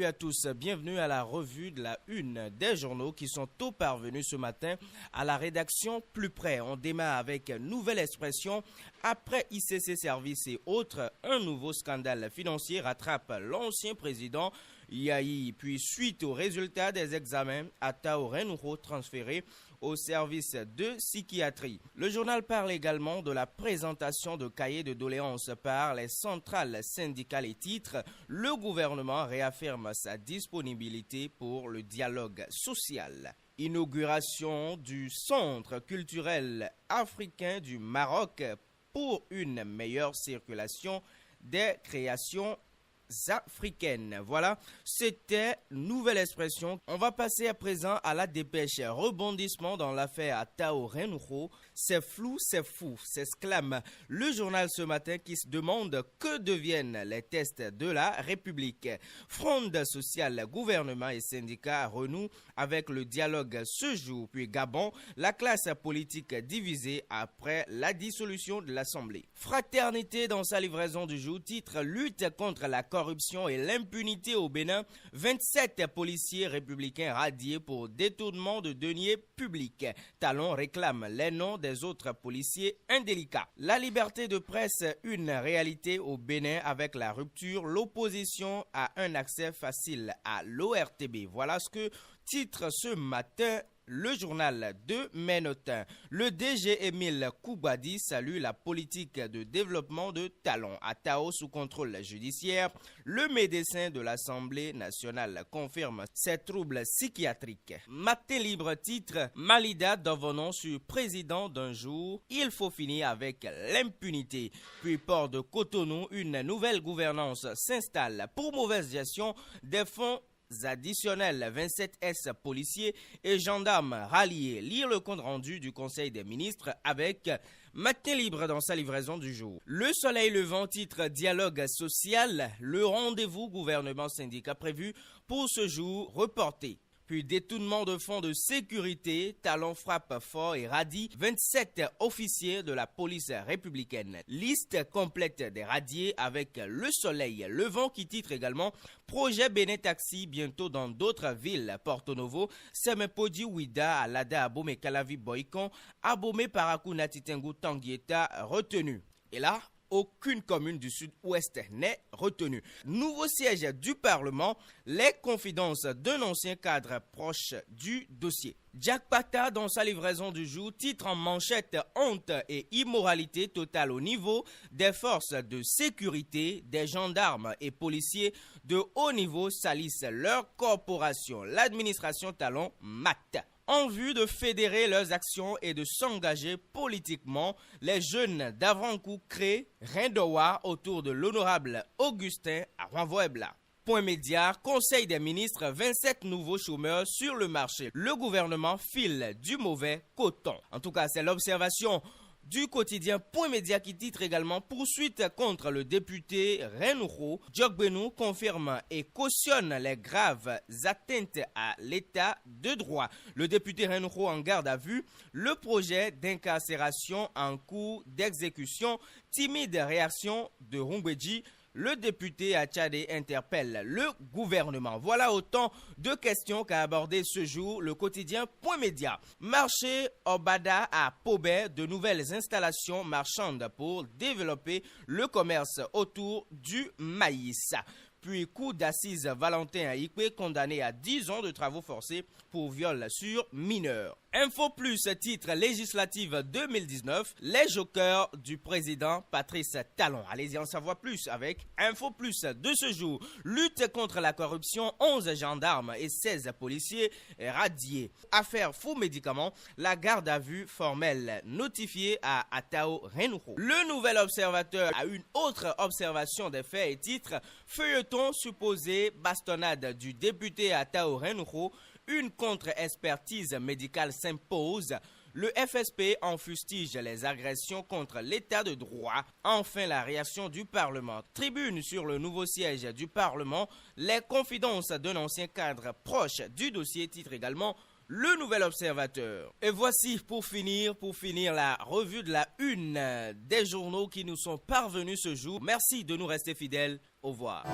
à tous, bienvenue à la revue de la une des journaux qui sont tous parvenus ce matin à la rédaction plus près. On démarre avec Nouvelle Expression. Après ICC Services et autres, un nouveau scandale financier rattrape l'ancien président Yahi. Puis suite aux résultats des examens, Atao Renouho transféré au service de psychiatrie. Le journal parle également de la présentation de cahiers de doléances par les centrales syndicales et titres. Le gouvernement réaffirme sa disponibilité pour le dialogue social. Inauguration du Centre culturel africain du Maroc pour une meilleure circulation des créations africaine. Voilà, c'était Nouvelle Expression. On va passer à présent à la dépêche. Rebondissement dans l'affaire Atao Renouho. C'est flou, c'est fou, s'exclame le journal ce matin qui se demande que deviennent les tests de la République. Fronde sociale, gouvernement et syndicats renouent avec le dialogue ce jour. Puis Gabon, la classe politique divisée après la dissolution de l'Assemblée. Fraternité dans sa livraison du jour, titre lutte contre la corruption et l'impunité au Bénin, 27 policiers républicains radiés pour détournement de deniers publics. Talon réclame les noms des autres policiers indélicats. La liberté de presse, une réalité au Bénin avec la rupture. L'opposition a un accès facile à l'ORTB. Voilà ce que titre ce matin le journal de Ménotin. Le DG Émile Koubadi salue la politique de développement de Talon. Atao sous contrôle judiciaire. Le médecin de l'Assemblée nationale confirme ses troubles psychiatriques. Matin libre titre Malida devenant sur président d'un jour. Il faut finir avec l'impunité. Puis port de Cotonou, une nouvelle gouvernance s'installe pour mauvaise gestion des fonds additionnels. 27 policiers et gendarmes ralliés. Lire le compte rendu du Conseil des ministres avec Matin libre dans sa livraison du jour. Le soleil levant, titre dialogue social. Le rendez-vous gouvernement syndicat prévu pour ce jour reporté. Puis détournement de fonds de sécurité, Talon frappe fort et radie 27 officiers de la police républicaine. Liste complète des radiés avec le soleil levant qui titre également projet Bénin Taxi bientôt dans d'autres villes. Porto Novo, Semepodi Ouida, Alada Abomey Calavi Boycon, Abomey Parakouna Titengu Tanguieta retenu. Et là, aucune commune du sud-ouest n'est retenue. Nouveau siège du Parlement, les confidences d'un ancien cadre proche du dossier. Jack Pata dans sa livraison du jour, titre en manchette honte et immoralité totale au niveau des forces de sécurité, des gendarmes et policiers de haut niveau salissent leur corporation. L'administration Talon MAT. En vue de fédérer leurs actions et de s'engager politiquement, les jeunes d'Avrankou créent Rindowa autour de l'honorable Augustin Aranvoebla. Point média, Conseil des ministres, 27 nouveaux chômeurs sur le marché. Le gouvernement file du mauvais coton. En tout cas, c'est l'observation du quotidien Point Média qui titre également poursuite contre le député Renouho. Djokbenou confirme et cautionne les graves atteintes à l'état de droit. Le député Renouho en garde à vue. Le projet d'incarcération en cours d'exécution. Timide réaction de Rumbedji. Le député Achadé interpelle le gouvernement. Voilà autant de questions qu'a abordé ce jour le quotidien Point Média. Marché Obada à Pobet, de nouvelles installations marchandes pour développer le commerce autour du maïs. Puis coup d'assises Valentin Ikwe condamné à 10 ans de travaux forcés pour viol sur mineurs. Info Plus, titre législative 2019, les jokers du président Patrice Talon. Allez-y en savoir plus avec Info Plus de ce jour. Lutte contre la corruption, 11 gendarmes et 16 policiers radiés. Affaire faux médicaments, la garde à vue formelle notifiée à Atao Renouho. Le Nouvel Observateur a une autre observation des faits et titre feuilleton supposé bastonnade du député Atao Renouho. Une contre-expertise médicale s'impose. Le FSP en fustige les agressions contre l'état de droit. Enfin, la réaction du Parlement. Tribune sur le nouveau siège du Parlement. Les confidences d'un ancien cadre proche du dossier, titre également le Nouvel Observateur. Et voici pour finir la revue de la une des journaux qui nous sont parvenus ce jour. Merci de nous rester fidèles. Au revoir.